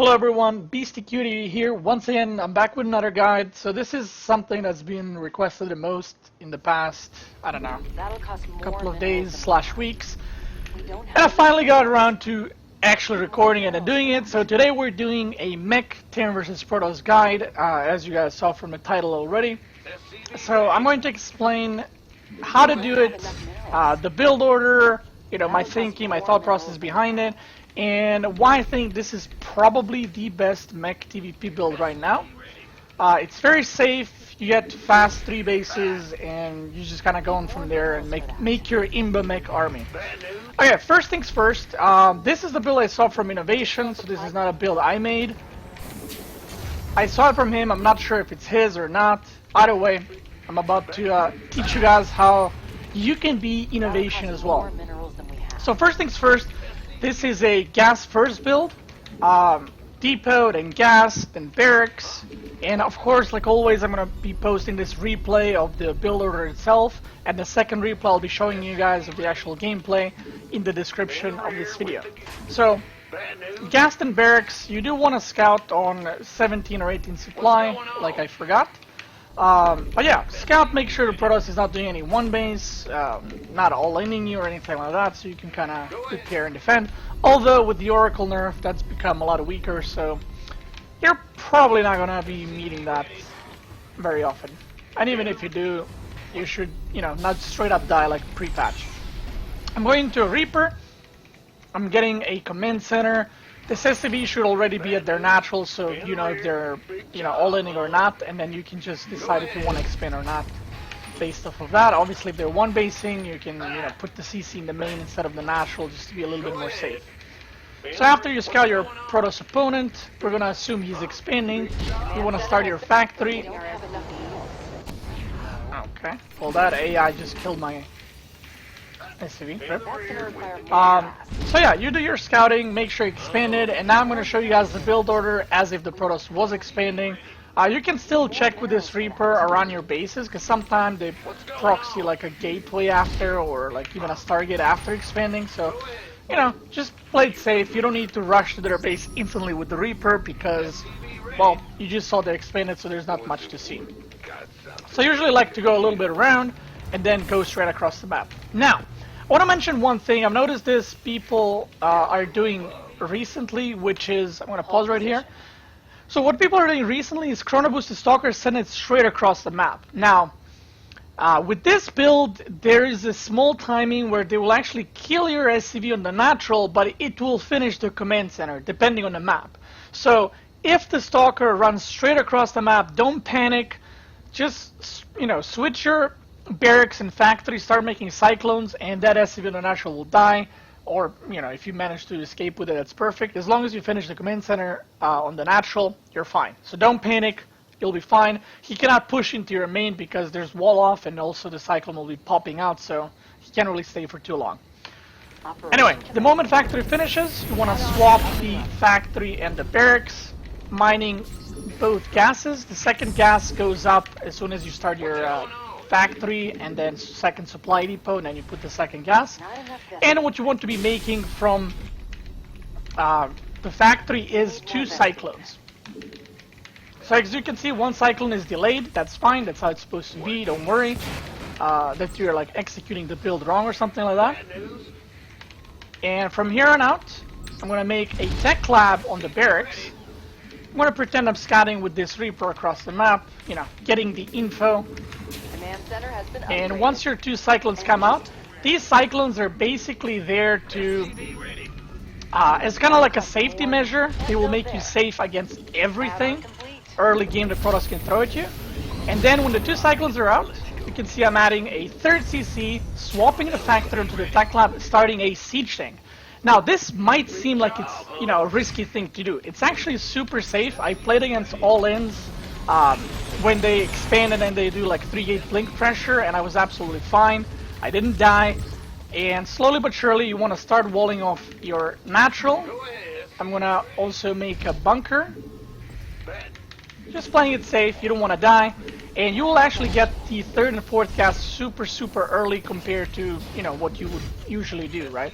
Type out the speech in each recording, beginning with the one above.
Hello everyone, Beastyqt here. Once again, I'm back with another guide. So this is something that's been requested the most in the past, I don't know, couple of days / weeks. And I finally got around to actually recording it and doing it. So today we're doing a Mech Terran versus Protoss guide, as you guys saw from the title already. So I'm going to explain how to do it, the build order, you know, my thinking, my thought process behind it, and why I think this is probably the best mech TVP build right now. It's very safe, you get fast 3 bases, and you just kind of go on from there and make your Imba mech army. Okay, first things first, this is the build I saw from Innovation, so this is not a build I made. I saw it from him, I'm not sure if it's his or not. Either way, I'm about to teach you guys how you can be Innovation as well. So first things first, this is a gas first build, depot, then gas, then barracks, and of course, like always, I'm going to be posting this replay of the build order itself, and the second replay I'll be showing you guys of the actual gameplay in the description of this video. So, gas and barracks, you do want to scout on 17 or 18 supply, like I forgot. But yeah, scout, make sure the Protoss is not doing any one base, not all-inning you or anything like that, so you can kind of prepare and defend. Although with the Oracle nerf, that's become a lot weaker, so you're probably not going to be meeting that very often. And even if you do, you should, you know, not straight up die like pre-patch. I'm going to a Reaper, I'm getting a command center. This SCV should already be at their natural, so you know if they're, you know, all-inning or not, and then you can just decide if you want to expand or not based off of that. Obviously, if they're one-basing, you can, you know, put the CC in the main instead of the natural just to be a little bit more safe. So after you scout your Protoss opponent, we're going to assume he's expanding. You want to start your factory. Okay, well that AI just killed my SCV. So yeah, you do your scouting, make sure you expand it, and now I'm going to show you guys the build order as if the Protoss was expanding. You can still check with this Reaper around your bases, because sometimes they proxy like a gateway after, or like even a Stargate after expanding, so you know, just play it safe. You don't need to rush to their base instantly with the Reaper, because, well, you just saw they expanded, so there's not much to see. So I usually like to go a little bit around, and then go straight across the map. Now, I want to mention one thing. I've noticed this people are doing recently, which is, I'm going to pause right here. So what people are doing recently is Chrono Boost the Stalker, send it straight across the map. Now, with this build, there is a small timing where they will actually kill your SCV on the natural, but it will finish the command center, depending on the map. So if the Stalker runs straight across the map, don't panic. Just, you know, switch your barracks and factory, start making cyclones, and that SCV on the natural will die. Or, you know, if you manage to escape with it, that's perfect. As long as you finish the command center on the natural, you're fine. So don't panic, you'll be fine. He cannot push into your main because there's wall off, and also the cyclone will be popping out, so he can't really stay for too long. Anyway, the moment factory finishes, you want to swap the factory and the barracks, mining both gases. The second gas goes up as soon as you start your factory, and then second supply depot, and then you put the second gas. And what you want to be making from the factory is 2 cyclones. So as you can see, 1 cyclone is delayed. That's fine, that's how it's supposed to be. Don't worry that you're like executing the build wrong or something like that. And from here on out, I'm going to make a tech lab on the barracks. I'm going to pretend I'm scouting with this Reaper across the map, you know, getting the info. And once your 2 cyclones come out, these cyclones are basically there to, it's kind of like a safety measure. They will make you safe against everything early game the Protoss can throw at you. And then when the 2 cyclones are out, you can see I'm adding a 3rd CC, swapping the factory into the tech lab, starting a siege tank. Now this might seem like it's, you know, a risky thing to do. It's actually super safe. I played against all-ins when they expand and then they do like 3-gate blink pressure, and I was absolutely fine. I didn't die. And slowly but surely you want to start walling off your natural. I'm going to also make a bunker. Just playing it safe, you don't want to die. And you will actually get the 3rd and 4th gas super early compared to, you know, what you would usually do, right?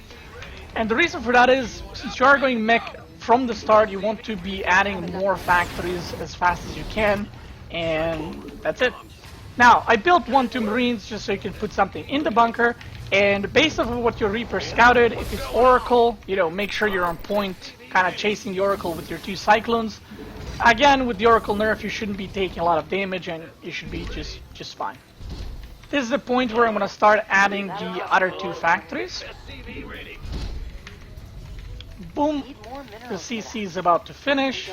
And the reason for that is, since you are going mech from the start, you want to be adding more factories as fast as you can, and that's it. Now, I built 1-2 Marines just so you can put something in the bunker, and based off of what your Reaper scouted, if it's Oracle, you know, make sure you're on point, kind of chasing the Oracle with your 2 Cyclones. Again, with the Oracle nerf, you shouldn't be taking a lot of damage, and you should be just fine. This is the point where I'm going to start adding the other 2 factories. Boom, the CC is about to finish.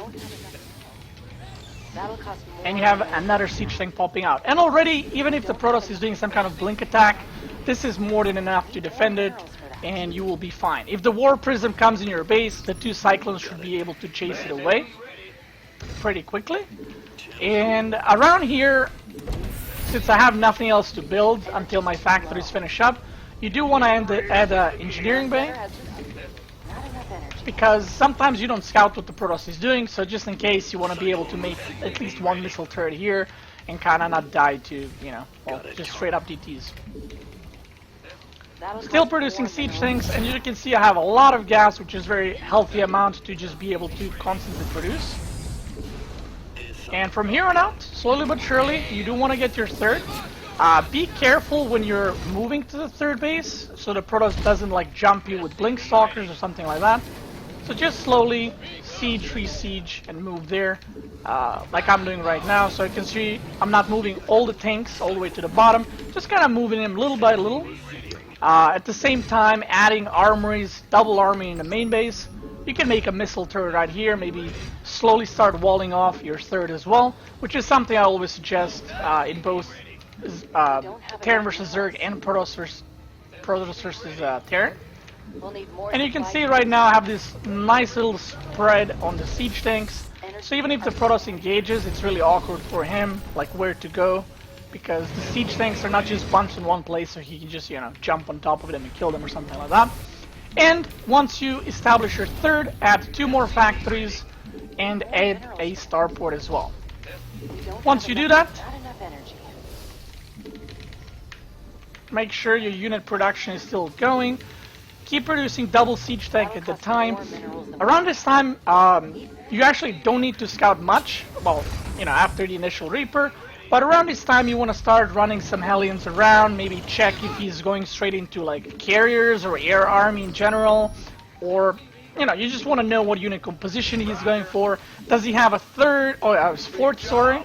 And you have another siege tank popping out. And already, even if the Protoss is doing some kind of blink attack, this is more than enough to defend it, and you will be fine. If the War Prism comes in your base, the 2 Cyclones should be able to chase it away pretty quickly. And around here, since I have nothing else to build until my factories finish up, you do want to add an engineering bay, because sometimes you don't scout what the Protoss is doing, so just in case you want to be able to make at least 1 missile turret here and kind of not die to, you know, well, just straight up DTs. Still producing siege tanks, and you can see I have a lot of gas, which is a very healthy amount to just be able to constantly produce. And from here on out, slowly but surely, you do want to get your 3rd. Be careful when you're moving to the 3rd base, so the Protoss doesn't like jump you with Blink Stalkers or something like that. So just slowly siege, re-siege, and move there, like I'm doing right now. So you can see I'm not moving all the tanks all the way to the bottom, just kind of moving them little by little. At the same time, adding armories, double army in the main base. You can make a missile turret right here, maybe slowly start walling off your 3rd as well, which is something I always suggest in both Terran versus Zerg and Protoss versus Terran. And you can see right now I have this nice little spread on the siege tanks. So even if the Protoss engages, it's really awkward for him, like where to go, because the siege tanks are not just bunched in one place, so he can just, you know, jump on top of them and kill them or something like that. And once you establish your 3rd, add 2 more factories and add a starport as well. Once you do that, make sure your unit production is still going. Keep producing double siege tank at the time. Around this time, you actually don't need to scout much, well, you know, after the initial Reaper. But around this time, you want to start running some Hellions around, maybe check if he's going straight into like carriers or air army in general, or, you know, you just want to know what unit composition he's going for. Does he have a 3rd, or a 4th, sorry?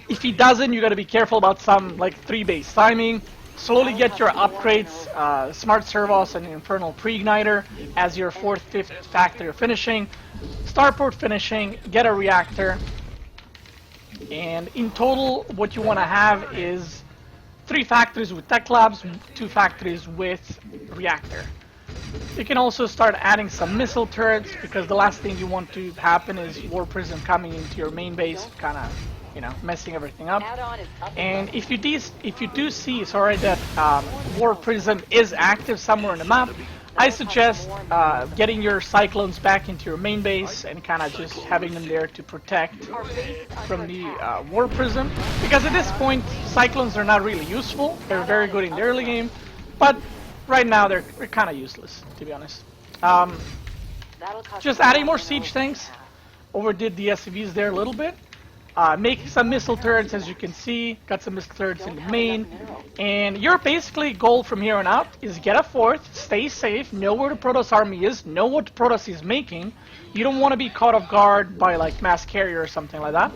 If he doesn't, you got to be careful about some like 3 base timing. Slowly get your upgrades, Smart Servos and Infernal Pre-Igniter as your 4th, 5th factory finishing. Starport finishing, get a reactor. And in total, what you want to have is 3 factories with tech labs, 2 factories with reactor. You can also start adding some missile turrets, because the last thing you want to happen is War Prism coming into your main base, kind of, you know, messing everything up. And if you do see, sorry, that War Prism is active somewhere on the map, I suggest getting your Cyclones back into your main base and kind of just having them there to protect from the War Prism. Because at this point, Cyclones are not really useful. They're very good in the early game, but right now they're kind of useless, to be honest. Just adding more siege tanks. Overdid the SCVs there a little bit. Making some missile turrets, as you can see. Got some missile turrets in the main. And your basically goal from here on out is get a 4th, stay safe, know where the Protoss army is, know what Protoss is making. You don't want to be caught off guard by like mass carrier or something like that.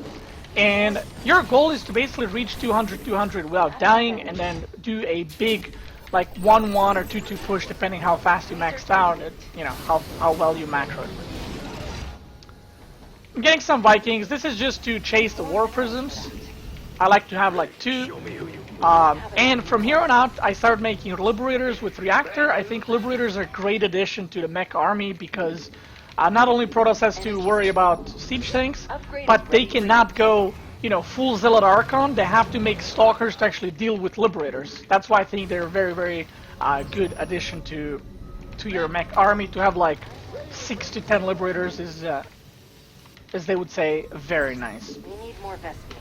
And your goal is to basically reach 200 without dying, and then do a big like 1-1 or 2-2 push, depending how fast you maxed out, you know, how well you macro it. I'm getting some Vikings. This is just to chase the War Prisms. I like to have like 2. And from here on out, I started making Liberators with Reactor. I think Liberators are a great addition to the mech army, because not only Protoss has to worry about siege tanks, but they cannot go, you know, full Zealot Archon. They have to make Stalkers to actually deal with Liberators. That's why I think they're a very, very good addition to your mech army. To have like 6 to 10 Liberators is, as they would say, very nice. We need more Beastyqt.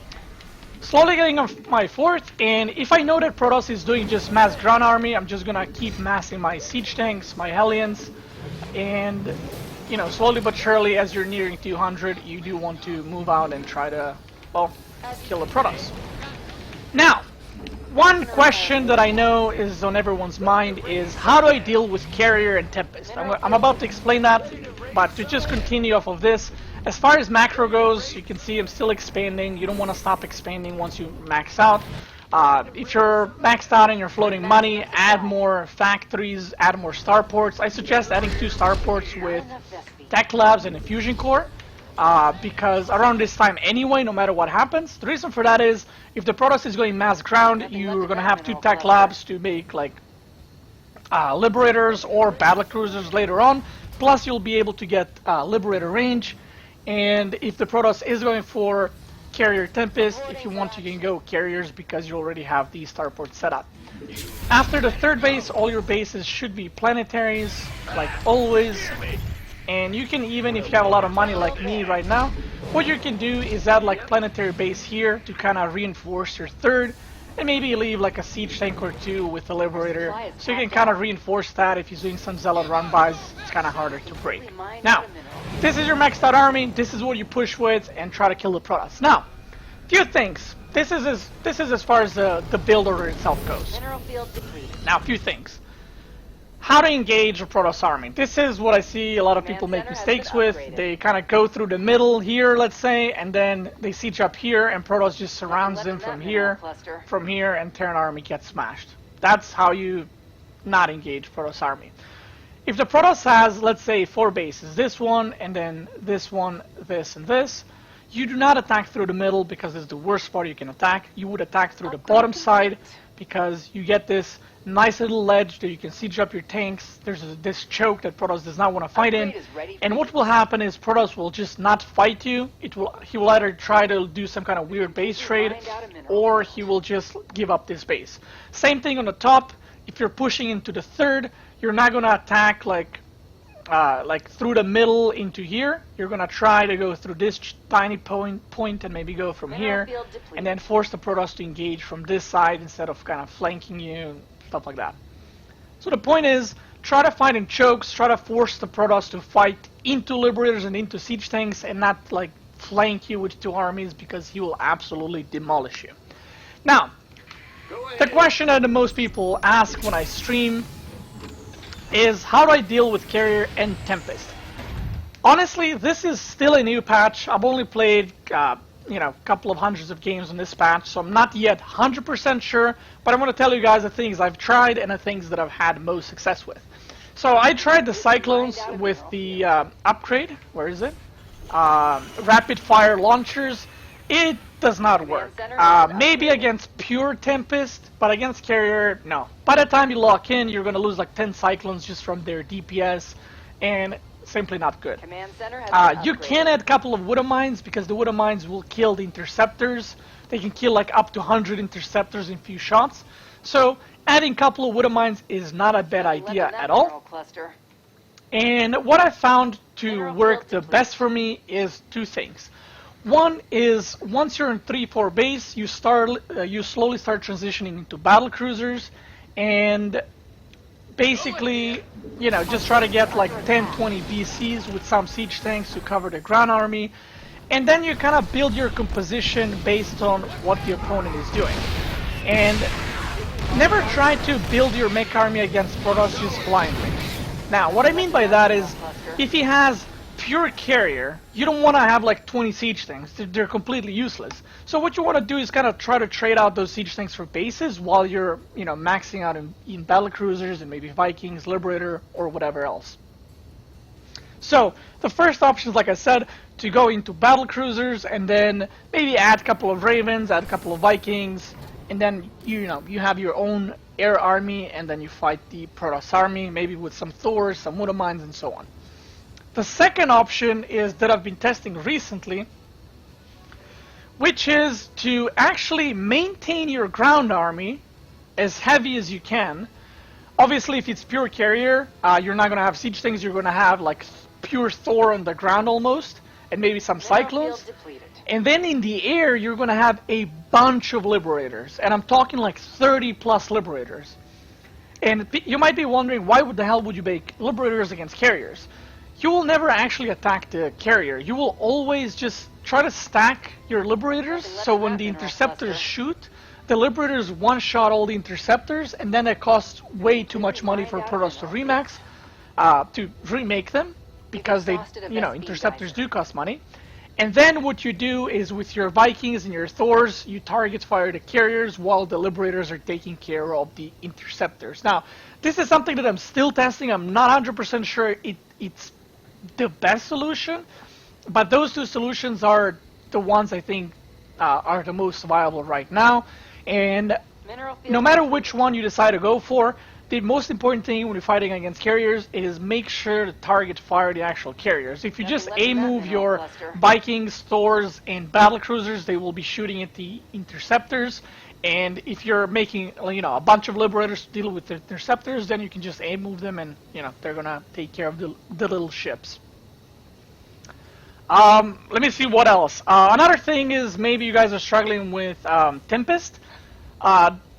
Slowly getting off my 4th, and if I know that Protoss is doing just mass ground army, I'm just gonna keep massing my siege tanks, my Hellions, and you know, slowly but surely, as you're nearing 200, you do want to move out and try to, well, kill a Protoss. Now, one question that I know is on everyone's mind is, how do I deal with Carrier and Tempest? I'm about to explain that, but to just continue off of this, as far as macro goes, you can see I'm still expanding. You don't want to stop expanding once you max out. If you're maxed out and you're floating money, add more factories, add more starports. I suggest adding 2 starports with tech labs and a fusion core, because around this time anyway, no matter what happens, the reason for that is if the Protoss is going mass ground, you're going to have 2 tech labs to make like liberators or battle cruisers later on, plus you'll be able to get liberator range. And if the Protoss is going for Carrier Tempest, if you want, you can go carriers because you already have these starports set up. After the 3rd base, all your bases should be planetaries, like always. And you can even, if you have a lot of money like me right now, what you can do is add like planetary base here to kind of reinforce your 3rd, and maybe leave like a siege tank or 2 with the liberator, so you can kind of reinforce that. If he's doing some zealot run-bys, it's kind of harder to break. Now, this is your maxed out army, this is what you push with and try to kill the Protoss. Now, few things. This is as far as the build order itself goes. Now, a few things. How to engage a Protoss army. This is what I see a lot of people make mistakes with. They kind of go through the middle here, let's say, and then they siege up here, and Protoss just surrounds them from here, and Terran army gets smashed. That's how you not engage Protoss army. If the Protoss has, let's say, 4 bases, this one, and then this one, this, and this, you do not attack through the middle because it's the worst spot you can attack. You would attack through the bottom side because you get this nice little ledge that you can siege up your tanks. There's this choke that Protoss does not want to fight in. And what will happen is Protoss will just not fight you. He will either try to do some kind of weird base trade, or he will just give up this base. Same thing on the top. If you're pushing into the 3rd, you're not going to attack like through the middle into here. You're going to try to go through this tiny point and maybe go from here, and then force the Protoss to engage from this side instead of kind of flanking you, stuff like that. So the point is, try to fight in chokes, try to force the Protoss to fight into liberators and into siege tanks, and not like flank you with 2 armies, because he will absolutely demolish you. Now, the question that most people ask when I stream is, how do I deal with Carrier and Tempest? Honestly, this is still a new patch. I've only played, you know, a couple of hundreds of games on this patch, so I'm not yet 100% sure, but I'm going to tell you guys the things I've tried and the things that I've had most success with. So I tried the Cyclones with the upgrade. Where is it? Rapid fire launchers. It does not work. Maybe against pure Tempest, but against Carrier, no. By the time you lock in, you're going to lose like 10 Cyclones just from their DPS, and simply not good. You can add a couple of Widow Mines, because the Widow Mines will kill the interceptors. They can kill like up to 100 interceptors in few shots. So adding a couple of Widow Mines is not a bad idea at all. And what I found to work the best for me is 2 things. One is, once you're in 3-4 base, you slowly start transitioning into battle cruisers, and basically, you know, just try to get like 10-20 BCs with some siege tanks to cover the ground army, and then you kind of build your composition based on what the opponent is doing. And never try to build your mech army against Protoss just blindly. Now, what I mean by that is, if he has pure Carrier, you don't want to have like 20 siege tanks. They're completely useless. So what you want to do is kind of try to trade out those siege tanks for bases while you're, you know, maxing out in battle cruisers and maybe Vikings, Liberator, or whatever else. So the first option is, like I said, to go into battle cruisers and then maybe add a couple of Ravens, add a couple of Vikings, and then you have your own air army, and then you fight the Protoss army, maybe with some Thors, some Widow Mines, and so on. The second option is that I've been testing recently, which is to actually maintain your ground army as heavy as you can. Obviously, if it's pure Carrier, you're not going to have siege things. You're going to have like pure Thor on the ground almost, and maybe some Cyclones. And then in the air, you're going to have a bunch of Liberators, and I'm talking like 30 plus Liberators. And you might be wondering, why the hell would you make Liberators against Carriers? you will never actually attack the carrier. You will always just try to stack your liberators, so when the interceptors shoot, the liberators one-shot all the interceptors, and then it costs way too much money for Protoss to remax, to remake them, because they, interceptors do cost money. And then what you do is with your Vikings and your Thors, you target fire the carriers while the liberators are taking care of the interceptors. Now, this is something that I'm still testing. I'm not 100% sure it's the best solution, but those two solutions are the ones I think are the most viable right now. And no matter which one you decide to go for, the most important thing when you're fighting against carriers is make sure to target fire the actual carriers. If you just A-move your Vikings, Thors, and battlecruisers, they will be shooting at the interceptors. And if you're making, a bunch of liberators to deal with the interceptors, then you can just A-move them, and they're gonna take care of the little ships. Let me see what else. Another thing is maybe you guys are struggling with Tempest.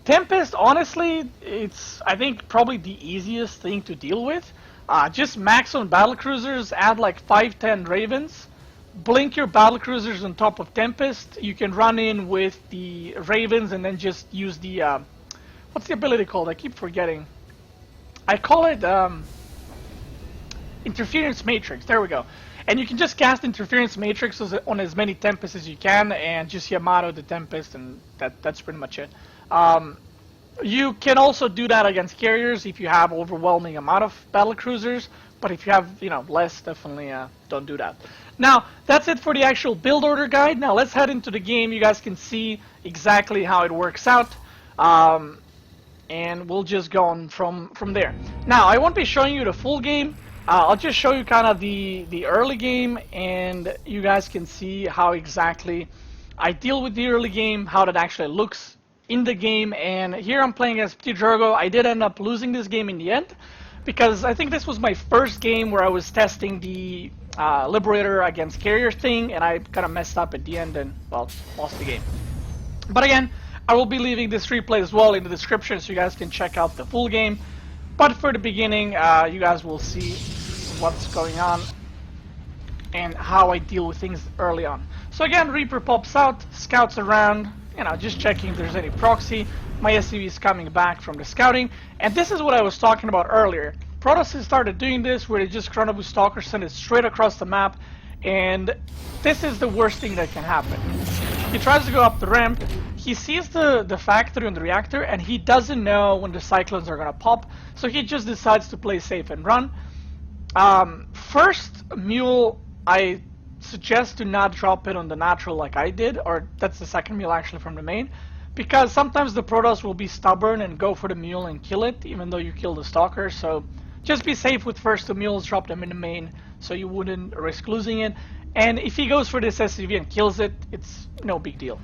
Tempest, honestly, it's, I think, probably the easiest thing to deal with. Just max on battlecruisers, add like 5-10 Ravens, blink your battlecruisers on top of Tempest. You can run in with the Ravens and then just use the, what's the ability called? I keep forgetting. I call it Interference Matrix, there we go. And you can just cast Interference Matrix on as many Tempests as you can, and just Yamato the Tempest, and that's pretty much it. You can also do that against carriers if you have overwhelming amount of battlecruisers, but if you have, less, definitely don't do that. Now, that's it for the actual build order guide. Now, let's head into the game. You guys can see exactly how it works out, and we'll just go on from there. Now, I won't be showing you the full game. I'll just show you kind of the early game, and you guys can see how exactly I deal with the early game, how that actually looks in the game. And here I'm playing as Drogo. I did end up losing this game in the end, because I think this was my first game where I was testing the Liberator against Carrier thing, and I kind of messed up at the end and, well, lost the game. But again, I will be leaving this replay as well in the description so you guys can check out the full game. But for the beginning, you guys will see what's going on and how I deal with things early on. So again, Reaper pops out, scouts around, just checking if there's any proxy. My SCV is coming back from the scouting, and this is what I was talking about earlier. Protoss has started doing this where they just Chronoboost Stalkers send it straight across the map, and this is the worst thing that can happen. He tries to go up the ramp, he sees the factory and the reactor, and he doesn't know when the Cyclones are gonna pop, so he just decides to play safe and run. First mule, I suggest to not drop it on the natural like I did, or that's the second mule actually from the main, because sometimes the Protoss will be stubborn and go for the mule and kill it, even though you kill the Stalker. So just be safe with first two mules, drop them in the main, so you wouldn't risk losing it. And if he goes for this SCV and kills it, it's no big deal.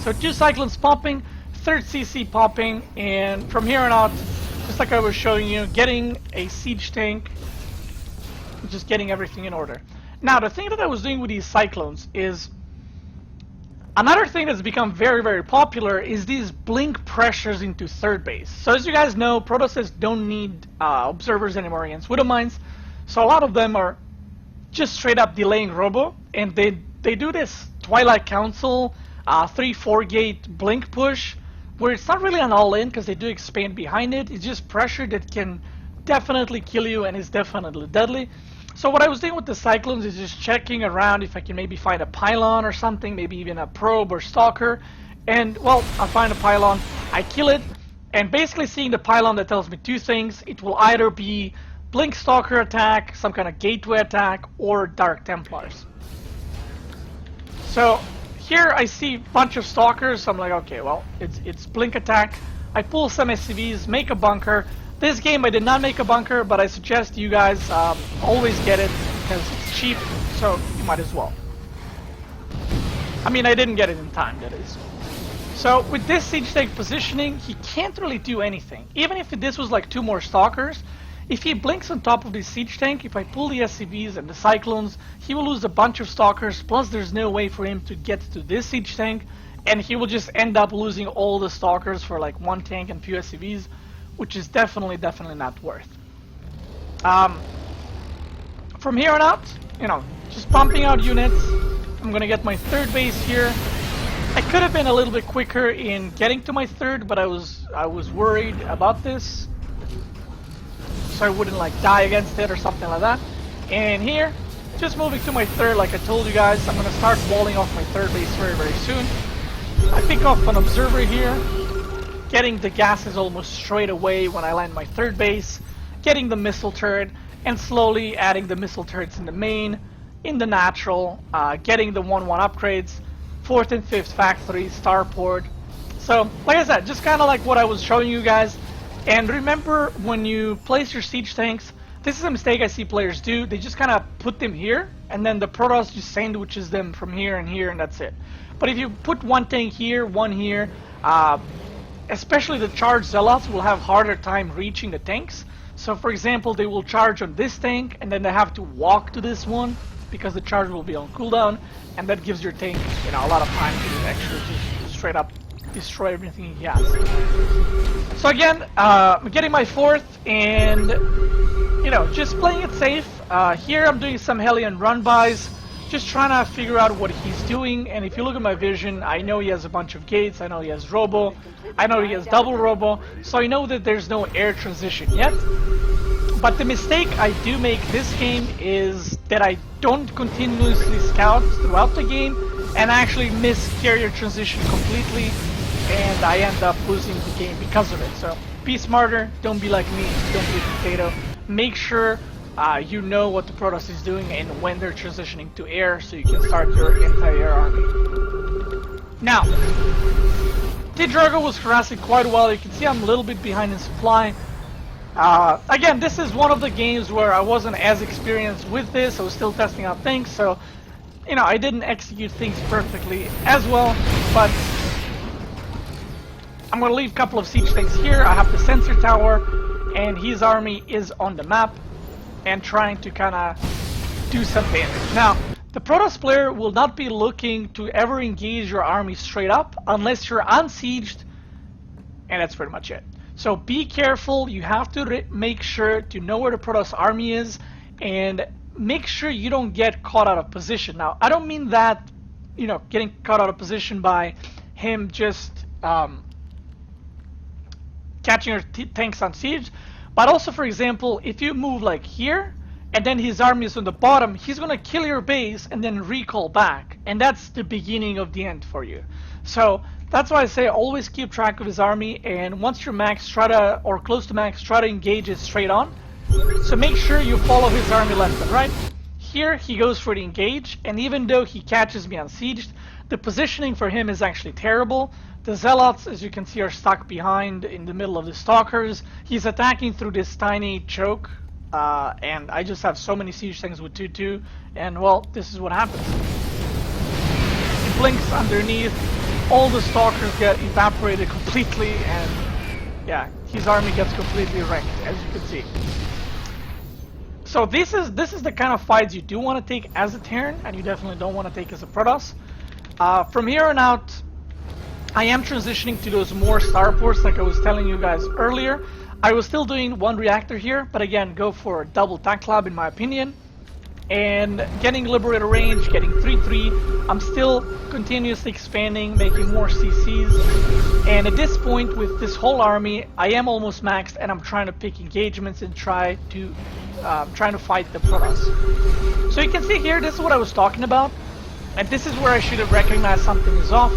So 2 Cyclones popping, 3rd CC popping, and from here on out, just like I was showing you, getting a siege tank, just getting everything in order. Now, the thing that I was doing with these Cyclones is, another thing that's become very, very popular is these blink pressures into 3rd base. So as you guys know, Protosses don't need observers anymore against Widow Mines, so a lot of them are just straight up delaying Robo, and they do this Twilight Council 3-4 gate blink push, where it's not really an all-in because they do expand behind it. It's just pressure that can definitely kill you and is definitely deadly. So what I was doing with the Cyclones is just checking around if I can maybe find a pylon or something, maybe even a probe or stalker. And, well, I find a pylon, I kill it, and basically seeing the pylon, that tells me 2 things. It will either be blink stalker attack, some kind of gateway attack, or Dark Templars. So here I see a bunch of stalkers, so I'm like, okay, well, it's blink attack. I pull some SCVs, make a bunker. This game I did not make a bunker, but I suggest you guys always get it because it's cheap, so you might as well. I mean, I didn't get it in time, that is. So with this siege tank positioning, he can't really do anything. Even if this was like 2 more stalkers, if he blinks on top of this siege tank, if I pull the SCVs and the Cyclones, he will lose a bunch of stalkers, plus there's no way for him to get to this siege tank, and he will just end up losing all the stalkers for like 1 tank and few SCVs, which is definitely not worth. from here on out, you know, just pumping out units. I'm gonna get my third base here. I could have been a little bit quicker in getting to my third, but I was worried about this, so I wouldn't like die against it or something like that. And here, just moving to my third, like I told you guys, I'm gonna start walling off my third base very, very soon. I pick off an observer here, getting the gases almost straight away when I land my third base, getting the missile turret, and slowly adding the missile turrets in the main, in the natural, getting the 1-1 upgrades, 4th and 5th factory, starport. So, like I said, just kind of like what I was showing you guys. And remember, when you place your siege tanks, this is a mistake I see players do. They just kind of put them here, and then the Protoss just sandwiches them from here, and that's it. But if you put one tank here, one here, especially the charged zealots will have harder time reaching the tanks. So for example, they will charge on this tank, and then they have to walk to this one, because the charge will be on cooldown, and that gives your tank, you know, a lot of time to actually just straight up destroy everything he has. So again, I'm getting my 4th, and you know, just playing it safe. Here I'm doing some Hellion run-bys, just trying to figure out what he's doing. And if you look at my vision, I know he has a bunch of gates, I know he has robo, I know he has double robo, so I know that there's no air transition yet. But the mistake I do make this game is that I don't continuously scout throughout the game and actually miss carrier transition completely, and I end up losing the game because of it. So be smarter, don't be like me, don't be a potato. Make sure you know what the Protoss is doing and when they're transitioning to air, so you can start your anti-air army. Now, T-Drago was harassing quite well. You can see I'm a little bit behind in supply. Again, this is one of the games where I wasn't as experienced with this. I was still testing out things, so you know, I didn't execute things perfectly as well, but I'm gonna leave a couple of siege tanks here. I have the sensor tower, and his army is on the map and trying to kind of do some damage. Now, the Protoss player will not be looking to ever engage your army straight up unless you're unsieged, and that's pretty much it. So be careful. You have to make sure to know where the Protoss army is, and make sure you don't get caught out of position. Now, I don't mean that, you know, getting caught out of position by him just catching your tanks on siege, but also, for example, if you move like here and then his army is on the bottom, he's gonna kill your base and then recall back, and that's the beginning of the end for you. So that's why I say always keep track of his army, and once you're max, try to, or close to max, try to engage it straight on. So make sure you follow his army left and right. Here he goes for the engage, and even though he catches me unsieged, the positioning for him is actually terrible. The zealots, as you can see, are stuck behind in the middle of the stalkers. He's attacking through this tiny choke, and I just have so many siege tanks with 2-2, and well, this is what happens. He blinks underneath, all the stalkers get evaporated completely, and yeah, his army gets completely wrecked, as you can see. So this is the kind of fights you do want to take as a Terran, and you definitely don't want to take as a Protoss. From here on out, I am transitioning to those more starports like I was telling you guys earlier. I was still doing one reactor here, but again, go for a double tac lab in my opinion. And getting Liberator range, getting 3-3. I'm still continuously expanding, making more CCs. And at this point, with this whole army, I am almost maxed, and I'm trying to pick engagements and trying to fight the Protoss. So you can see here, this is what I was talking about. And this is where I should have recognized something is off.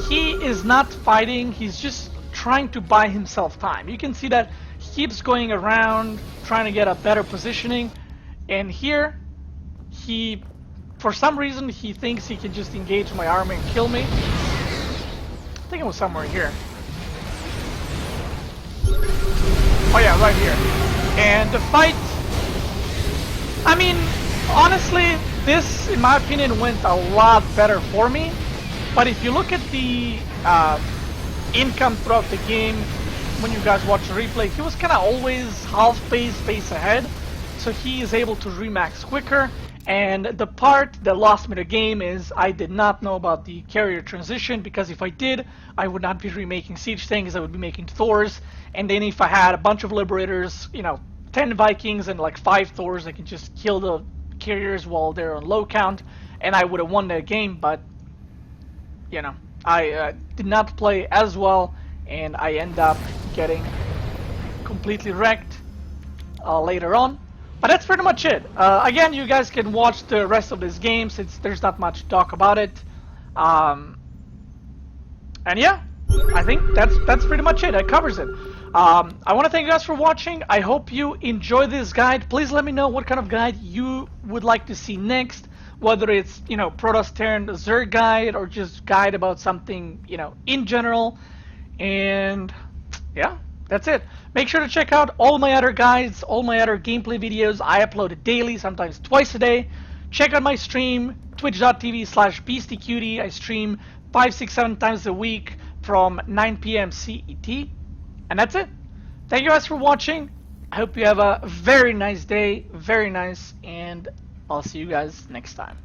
He is not fighting, he's just trying to buy himself time. You can see that he keeps going around, trying to get a better positioning. And here, he, for some reason, he thinks he can just engage my army and kill me. I think it was somewhere here. Oh yeah, right here. And the fight, I mean, honestly, this, in my opinion, went a lot better for me. But if you look at the income throughout the game, when you guys watch the replay, he was kind of always half pace ahead. So he is able to remax quicker. And the part that lost me the game is I did not know about the carrier transition, because if I did, I would not be remaking siege tanks, I would be making Thors. And then if I had a bunch of Liberators, you know, 10 Vikings and like 5 Thors, I can just kill the carriers while they're on low count, and I would have won the game, but, you know, I did not play as well, and I end up getting completely wrecked later on. But that's pretty much it. Again, you guys can watch the rest of this game since there's not much to talk about it. And yeah, I think that's pretty much it. That covers it. I want to thank you guys for watching. I hope you enjoyed this guide. Please let me know what kind of guide you would like to see next. Whether it's, you know, Protoss Terran Zerg guide or just guide about something, you know, in general. And yeah, that's it. Make sure to check out all my other guides, all my other gameplay videos. I upload daily, sometimes twice a day. Check out my stream, twitch.tv/Beastyqt. I stream 5, 6, 7 times a week from 9 PM CET. And that's it. Thank you guys for watching. I hope you have a very nice day, very nice, and I'll see you guys next time.